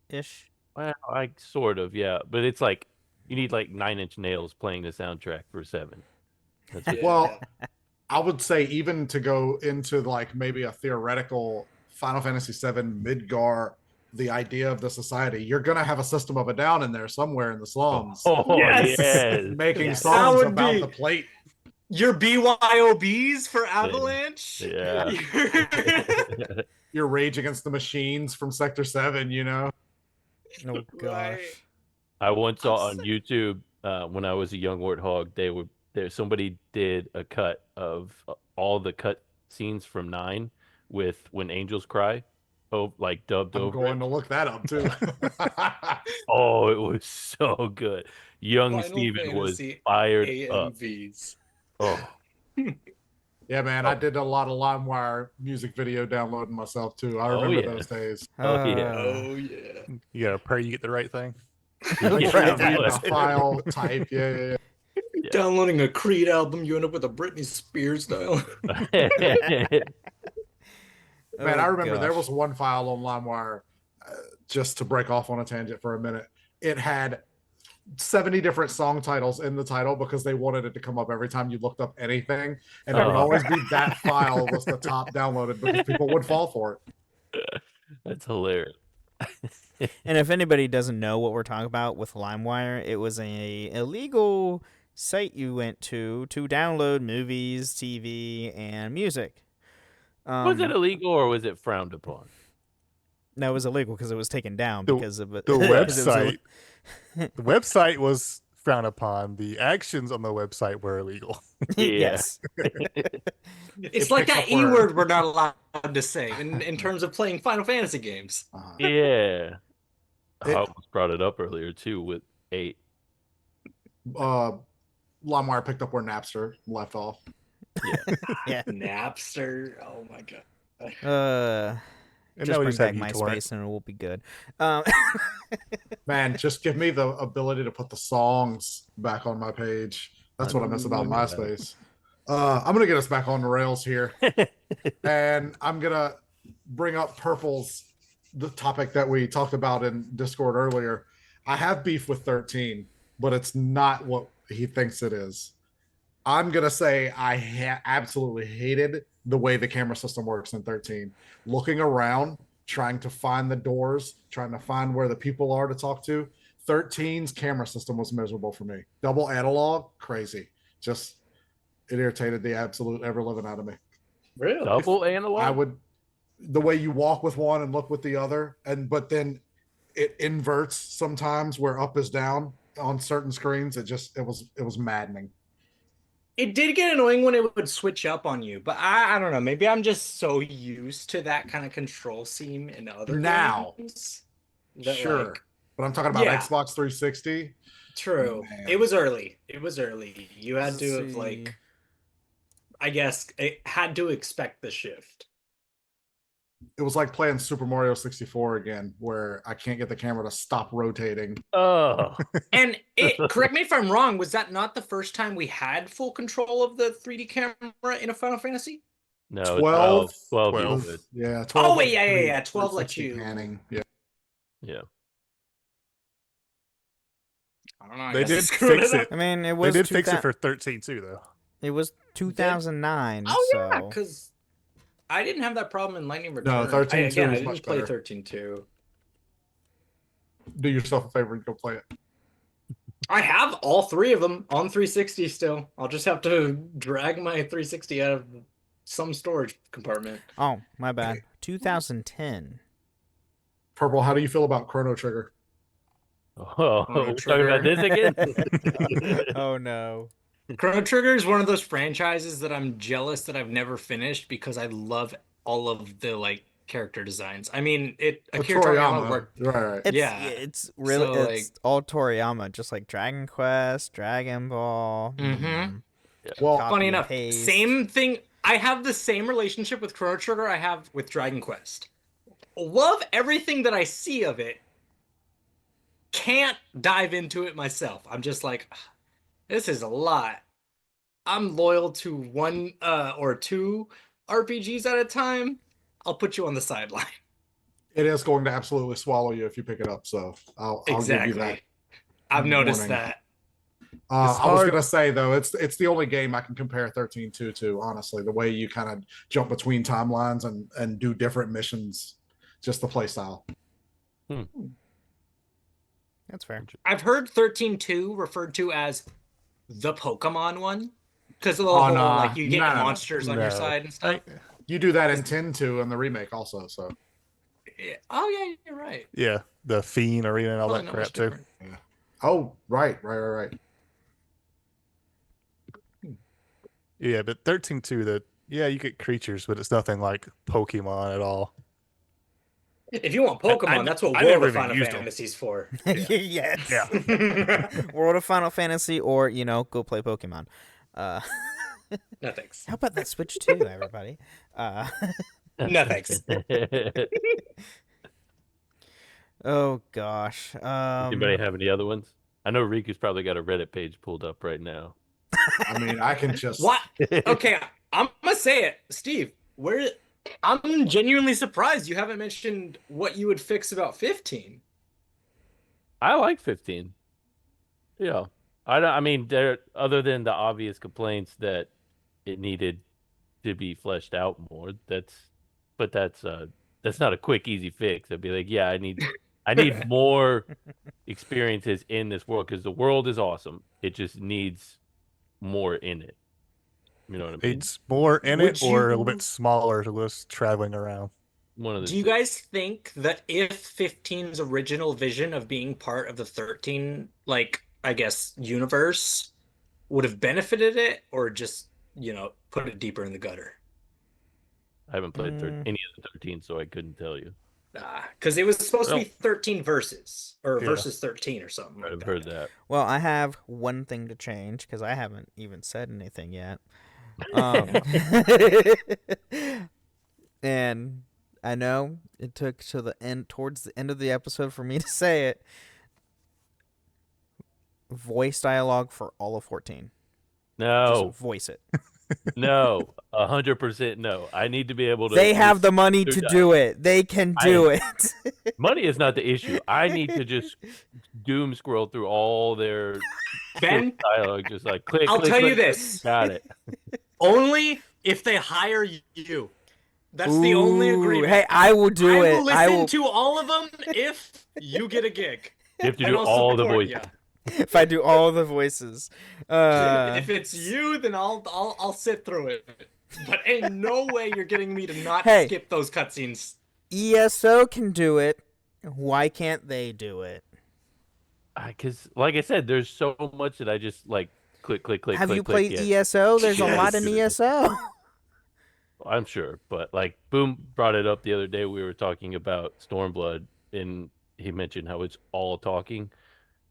ish. Well, like sort of, yeah. But it's like you need like 9 Inch Nails playing the soundtrack for 7. That's what Well, I would say even to go into like maybe a theoretical Final Fantasy VII Midgar, the idea of the society, you're gonna have a System of a Down in there somewhere in the slums. yes. Making songs about the plate. Your BYOBs for Avalanche? Yeah. Your Rage Against the Machines from Sector 7, you know? Oh gosh. I once saw on YouTube when I was a young warthog, somebody did a cut of all the cut scenes from 9 with When Angels Cry, like dubbed I'm over. going to look that up too. Oh, it was so good. Young Final Steven was Fantasy fired AMVs. up. Oh. Yeah, man, I did a lot of LimeWire music video downloading myself too. I remember those days. Oh yeah. Oh yeah. You gotta pray you get the right thing. Make sure you read the file type. Yeah. Downloading a Creed album, you end up with a Britney Spears style. Man, I remember there was one file on LimeWire, just to break off on a tangent for a minute. It had 70 different song titles in the title because they wanted it to come up every time you looked up anything. And it would always be that file was the top downloaded because people would fall for it. That's hilarious. And if anybody doesn't know what we're talking about with LimeWire, it was a illegal site you went to download movies, TV, and music. Was it illegal or was it frowned upon? No, it was illegal because it was taken down because of it. The website. The website was frowned upon. The actions on the website were illegal. Yes. It's like that E word we're not allowed to say in terms of playing Final Fantasy games. Yeah. I almost brought it up earlier too with 8. LimeWire picked up where Napster left off. Yeah. Napster. Oh my god. And Just now we bring just back have MySpace and it will be good. Man, just give me the ability to put the songs back on my page. That's what I miss about MySpace. I'm gonna get us back on the rails here, and I'm gonna bring up the topic that we talked about in Discord earlier. I have beef with 13, but it's not what he thinks it is. I'm gonna say I absolutely hated the way the camera system works in 13. Looking around, trying to find the doors, trying to find where the people are to talk to. 13's camera system was miserable for me. Double analog, crazy. Just it irritated the absolute ever living out of me. Really? Double analog? The way you walk with one and look with the other, but then it inverts sometimes where up is down on certain screens. It was maddening. It did get annoying when it would switch up on you, but I don't know. Maybe I'm just so used to that kind of control scheme in other games. Sure. But I'm talking about Xbox 360. True. Man. It was early. It was early. You had Let's to have, see. like, I guess, it had to expect the shift. It was like playing Super Mario 64 again, where I can't get the camera to stop rotating. Oh. And correct me if I'm wrong, was that not the first time we had full control of the 3D camera in a Final Fantasy? No, 12. 12 12. you could. Yeah, 12. Oh, wait, yeah. 12 let 360 you. panning. Yeah. Yeah. I don't know. I They guess did screwed fix up. it. I mean, it They was did fix it for 13 too, though. It was 2009. Oh, so... yeah, because I didn't have that problem in Lightning Return. No, 13.2 Again, I is didn't much play better. 13.2. Do yourself a favor and go play it. I have all 3 of them on 360 still. I'll just have to drag my 360 out of some storage compartment. Oh, my bad. 2010. Purple, how do you feel about Chrono Trigger? Oh, we're talking about this again? Oh, no. Chrono Trigger is one of those franchises that I'm jealous that I've never finished because I love all of the, like, character designs. I mean, Akira Toriyama worked. Right. It's really So, it's all Toriyama, just like Dragon Quest, Dragon Ball. Well, funny enough, paste. same thing. I have the same relationship with Chrono Trigger I have with Dragon Quest. Love everything that I see of it. Can't dive into it myself. I'm just like, this is a lot. I'm loyal to 1 or 2 RPGs at a time. I'll put you on the sideline. It is going to absolutely swallow you if you pick it up, so I'll give you that. I've noticed warning. that. I was gonna say though, it's the only game I can compare 13.2 to. Honestly, the way you kind of jump between timelines and do different missions, just the play style. That's fair. I've heard 13.2 referred to as the Pokemon one because of the whole like you get monsters on your side and stuff. You do that in 10.2 and the remake also. So. Oh yeah, you're right. Yeah, the Fiend Arena and all that crap too. Yeah. Oh, right. Yeah, but 13.2, you get creatures, but it's nothing like Pokemon at all. If you want Pokemon, that's what World of Final Fantasy's for. Yes. World of Final Fantasy, or go play Pokemon. No thanks. How about that Switch 2, everybody? No thanks. Oh gosh. Anybody have any other ones? I know Riku's probably got a Reddit page pulled up right now. I mean, I can just what? Okay, I'm gonna say it, Steve. I'm genuinely surprised you haven't mentioned what you would fix about 15. I like 15. Yeah, I mean, there other than the obvious complaints that it needed to be fleshed out more. That's not a quick, easy fix. I'd be like, yeah, I need more experiences in this world because the world is awesome. It just needs more in it. You know what I mean? It's more in it, or a little bit smaller to just traveling around. Do you guys think that if 15's original vision of being part of the 13, like, I guess, universe would have benefited it, or just, put it deeper in the gutter? I haven't played any of the 13, so I couldn't tell you. Because it was supposed to be 13 verses, or versus 13 or something. I've heard that. Well, I have one thing to change because I haven't even said anything yet. And I know it took towards the end of the episode for me to say it. Voice dialogue for all of 14. No. Just voice it. No, 100% no. I need to be able to. They have the money to do it. They can do it. Money is not the issue. I need to just doom scroll through all their dialogue, just like click. I'll click, tell click, you this. Got it. Only if they hire you. That's the only agreement. Hey, I will do it. I will listen to all of them if you get a gig. You have to do all the voices. If I do all the voices, if it's you, then I'll sit through it. But ain't no way you're getting me to not skip those cutscenes. ESO can do it. Why can't they do it? Because, like I said, there's so much that I just like click. Have you played ESO? There's a lot in ESO. I'm sure, but like Boom brought it up the other day. We were talking about Stormblood, and he mentioned how it's all talking.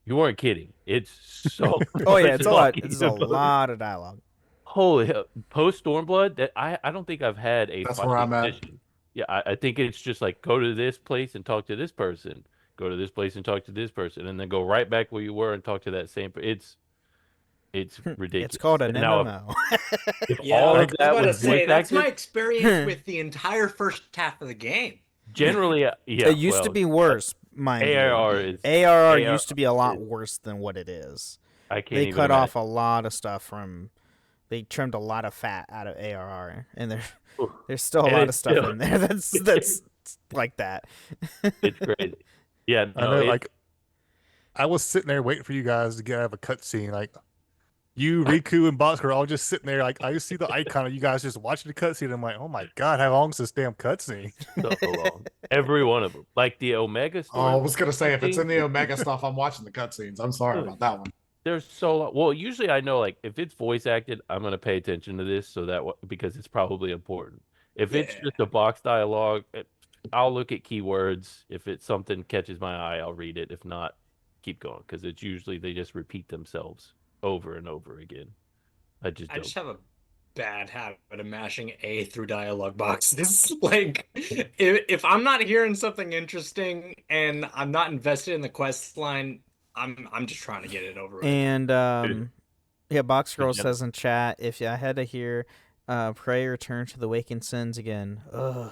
You weren't kidding. It's so Oh yeah, it's a lot. talking It's a about- lot of dialogue. Holy hell. Post Stormblood, that I don't think I've had a That's where I'm at. session. Yeah, I think it's just like go to this place and talk to this person, go to this place and talk to this person, and then go right back where you were and talk to that same. It's ridiculous. It's called an And now, MMO. if Yeah, all I of was that about to was say voice that's my acted, experience with the entire first half of the game. generally, yeah, It used to well, be worse, mind ARR you. is ARR used to be a lot worse than what it is. I can't They even cut off imagine. a lot of stuff from. They trimmed a lot of fat out of ARR, and there's still a And lot it's of stuff still- in there that's like that. It's crazy. Yeah, I no, know. it- Like, I was sitting there waiting for you guys to get out of a cutscene. Like, you, Riku, and Box were all just sitting there. Like, I just see the icon of you guys just watching the cutscene. I'm like, oh my god, how long is this damn cutscene? so long. Every one of them, like the Omega story. Oh, I was gonna say if it's in the Omega stuff, I'm watching the cutscenes. I'm sorry about that one. They're so long. Well, usually I know like if it's voice acted, I'm gonna pay attention to this so that because it's probably important. If it's Yeah. just a box dialogue, I'll look at keywords. If it's something catches my eye, I'll read it. If not, keep going because it's usually they just repeat themselves over and over again. I just have a bad habit of mashing A through dialogue boxes. Like, if I'm not hearing something interesting and I'm not invested in the quest line, I'm just trying to get it over with. And yeah, Box Girl Yeah. says in chat, if I had to hear pray return to the Wakened Sins again. Ugh.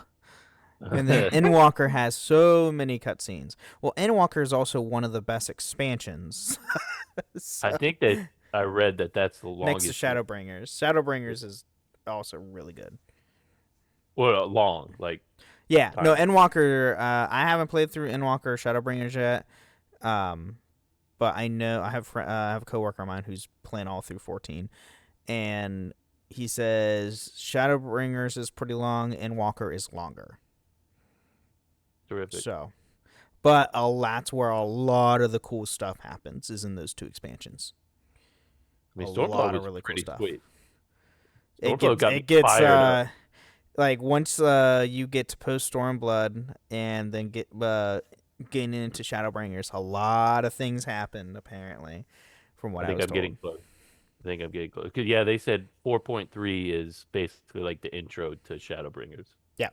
And then Endwalker has so many cutscenes. Well, Endwalker is also one of the best expansions. So, I think that I read that that's the longest. next to Shadowbringers. Shadowbringers is also really good. Well, long like. Yeah, Time. no, Endwalker. I haven't played through Endwalker or Shadowbringers yet. But I know I have a coworker of mine who's playing all through 14, and he says Shadowbringers is pretty long, Endwalker is longer. Terrific. So, but that's where a lot of the cool stuff happens is in those two expansions. I mean, a Stormblood lot was of really cool pretty stuff. sweet. It Stormblood got me gets fired up. like once you get to post Stormblood and then getting into Shadowbringers, a lot of things happen apparently. From what I think was I'm getting close. I think I'm getting close. 'Cause, yeah, they said 4.3 is basically like the intro to Shadowbringers. Yeah.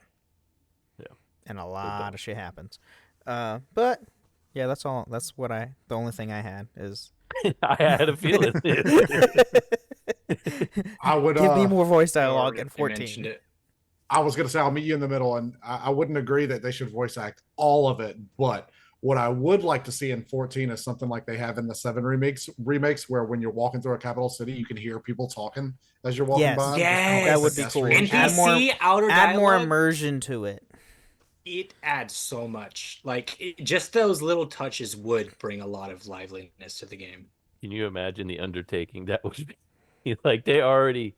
Yeah. And a lot of shit happens. But yeah, that's all. That's the only thing I had is. I had a feeling. I would give me more voice I dialogue in already mentioned 14. it. I was gonna say I'll meet you in the middle, and I wouldn't agree that they should voice act all of it, but what I would like to see in 14 is something like they have in the 7 remakes where when you're walking through a capital city, you can hear people talking as you're walking Yes. by. Yes. That would be cool. NPC outer Add more dialogue, immersion to it. it adds so much. Like, just those little touches would bring a lot of liveliness to the game. Can you imagine the undertaking that would be? Like they already,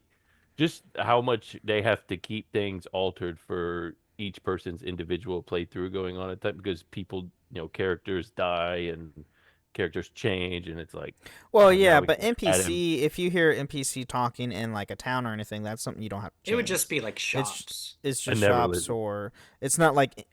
just how much they have to keep things altered for each person's individual playthrough going on at that because people, characters die and characters change and it's like. Well, now yeah, we but can add in- NPC, if you hear NPC talking in like a town or anything, that's something you don't have to change. It would just be like shops. It's just never shops lived- or it's not like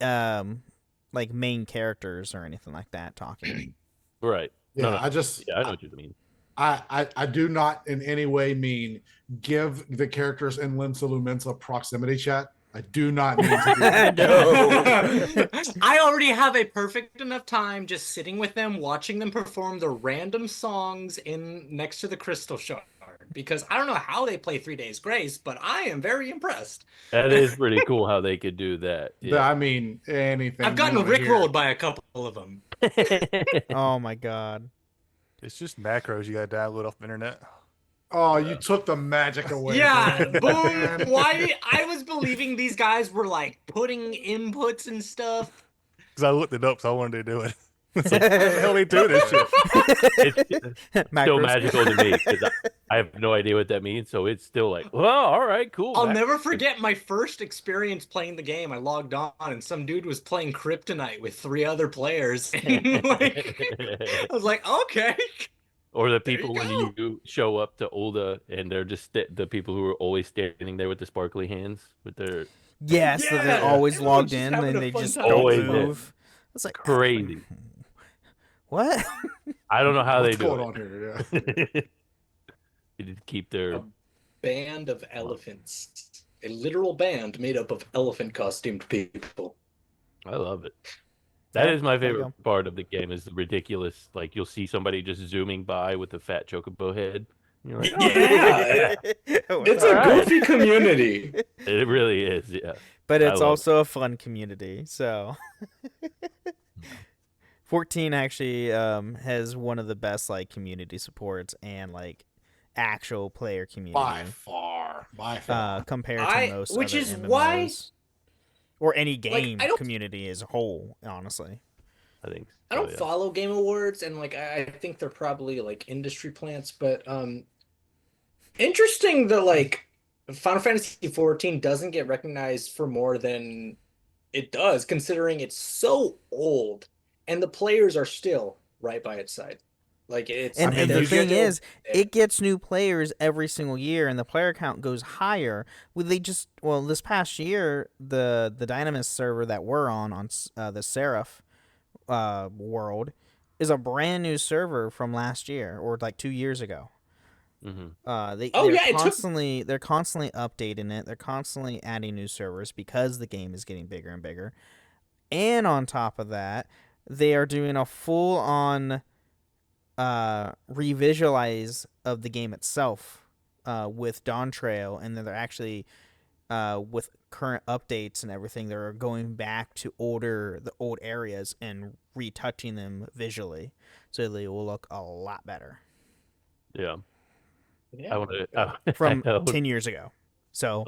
main characters or anything like that talking. Right. Yeah, No, no. I just Yeah, I know what you mean. I do not in any way mean give the characters in Limsa Lumensa proximity chat. I do not need to do that. I already have a perfect enough time just sitting with them, watching them perform the random songs next to the crystal shard. Because I don't know how they play 3 Days Grace, but I am very impressed. That is pretty cool how they could do that. I mean, anything. I've gotten you wanna hear. rickrolled by a couple of them. Oh my god. It's just macros you got to download off the internet. Oh, you took the magic away. Yeah, man. boom. Why? I was believing these guys were like putting inputs and stuff. Because I looked it up, so I wanted to do it. It's like, how the hell they do this shit? It's still Macros. magical to me because I have no idea what that means. So it's still like, well, all right, cool. I'll That- never forget my first experience playing the game. I logged on and some dude was playing Kryptonite with 3 other players. And I was like, okay. Or the There you people when go. you show up to Ulda and they're just the people who are always standing there with the sparkly hands with their Yes, so Yeah, they're always everyone's logged just in having and a they fun just time. don't Always move. It's like crazy. What? I don't know how What's they do going it. on here? Yeah. They just keep their A band of elephants. A literal band made up of elephant costumed people. I love it. That Yeah, is my there you favorite part of the game is the ridiculous, like you'll see somebody just zooming by with a fat chocobo head. And you're like, oh, Yeah, it's a goofy community. It really is, yeah. But I it's love also a fun community. So 14 actually has one of the best like community supports and like actual player community By far. compared to most which other is MMOs. why or any game I don't- community as a whole, honestly. I think so, I don't yeah. follow Game Awards, and like I think they're probably like industry plants, but interesting that like Final Fantasy 14 doesn't get recognized for more than it does, considering it's so old and the players are still right by its side. Like it's And the thing is, there. it gets new players every single year, and the player count goes higher. This past year, the Dynamis server that we're on the Seraph world is a brand new server from last year or like 2 years ago. Mm-hmm. They're constantly updating it. They're constantly adding new servers because the game is getting bigger and bigger. And on top of that, they are doing a full on revisualize of the game itself with Dawn Trail, and then they're actually with current updates and everything, they're going back to the old areas and retouching them visually, so they will look a lot better. Yeah. Yeah. From 10 years ago. So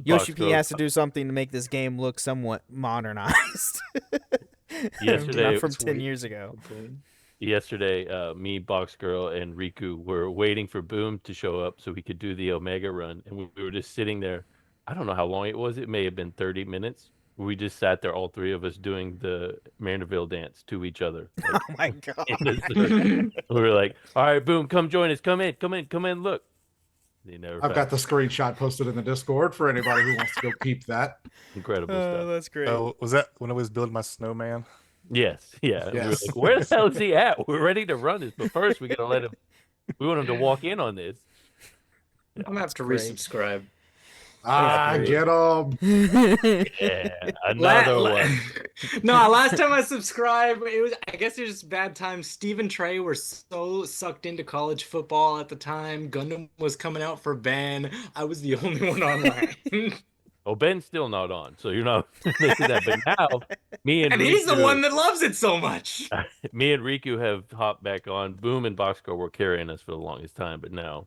Yoshi P has to do something to make this game look somewhat modernized. Yesterday from 10 years ago. Yesterday, me, Box Girl, and Riku were waiting for Boom to show up so we could do the Omega run, and we were just sitting there. I don't know how long it was. It may have been 30 minutes. We just sat there, all three of us, doing the Mandeville dance to each other. Oh my god! We were like, "All right, Boom, come join us. Come in. Look." I've got the screenshot posted in the Discord for anybody who wants to go peep that. Incredible stuff. That's great. Oh, was that when I was building my snowman? Yes, yeah. Yes. We were like, where the hell is he at? We're ready to run this, but first we gotta let him. We want him to walk in on this. I'm gonna have to resubscribe. Get him. Yeah, another one. No, last time I subscribed, I guess it was just bad times. Steve and Trey were so sucked into college football at the time. Gundam was coming out for Ben. I was the only one online. Oh, Ben's still not on, so you're not missing that. But now, me and he's the Riku- one that loves it so much. Me and Riku have hopped back on. Boom and Boxcar were carrying us for the longest time, but now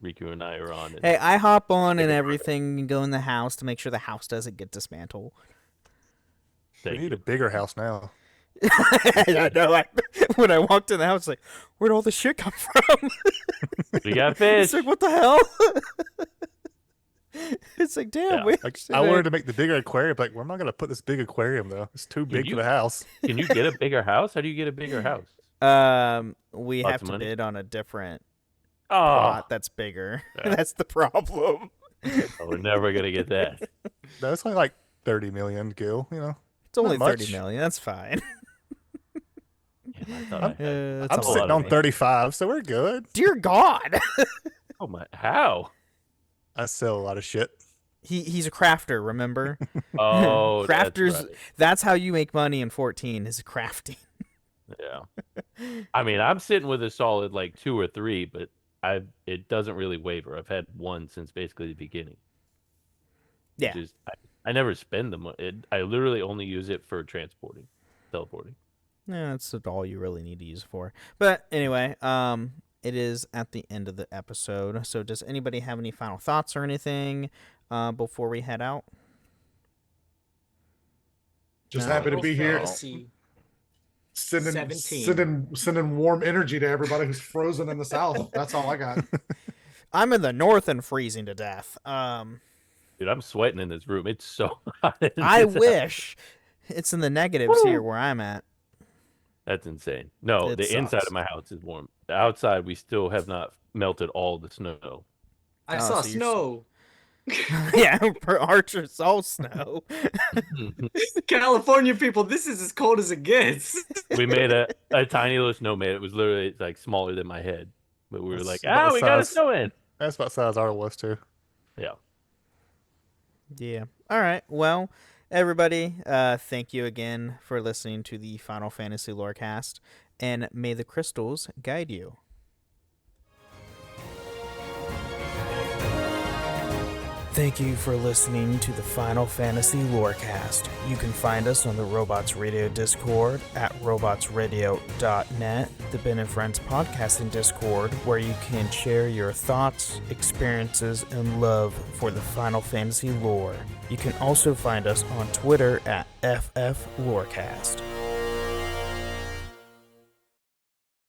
Riku and I are on it. Hey, I hop on and everything and go in the house to make sure the house doesn't get dismantled. We need a bigger house now. I know. When I walked in the house, like, where'd all the shit come from? We got fish. It's like, what the hell? It's like, damn. Yeah. I wanted to make the bigger aquarium. Like, where am I going to put this big aquarium, though? It's too big for the house. Can you get a bigger house? How do you get a bigger house? We Lots have of to money? bid on a different Oh, plot that's bigger. Yeah. That's the problem. we're never gonna get that. No, it's only like 30 million, Gil. You know, It's only not 30 much. million. That's fine. I thought I had- That's I'm a lot sitting of on money. 35, so we're good. Dear God. Oh my! How? I sell a lot of shit. He's a crafter, remember? Oh, Crafters, That's right. that's how you make money in 14 is crafting. Yeah. I mean, I'm sitting with a solid like 2 or 3, but it doesn't really waver. I've had one since basically the beginning. Yeah. Which is, I never spend them. I literally only use it for teleporting. Yeah, that's all you really need to use it for. But anyway, it is at the end of the episode. So does anybody have any final thoughts or anything before we head out? Just No. happy to be here. Sending warm energy to everybody who's frozen in the south. That's all I got. I'm in the north and freezing to death. Dude, I'm sweating in this room. It's so hot. I wish. It's in the negatives here where I'm at. That's insane. No, It the inside sucks. of my house is warm. The outside, we still have not melted all the snow. I saw snow. Yeah, for Archer Soul Snow. California people, this is as cold as it gets. We made a tiny little snowman. It was literally like smaller than my head. But we were like, about the we got a size- snowman. That's about the size ours was too. Yeah. Yeah. All right. Well, everybody, thank you again for listening to the Final Fantasy Lorecast, and may the crystals guide you. Thank you for listening to the Final Fantasy Lorecast. You can find us on the Robots Radio Discord at robotsradio.net, the Ben and Friends podcasting Discord, where you can share your thoughts, experiences, and love for the Final Fantasy lore. You can also find us on Twitter at FF Lorecast.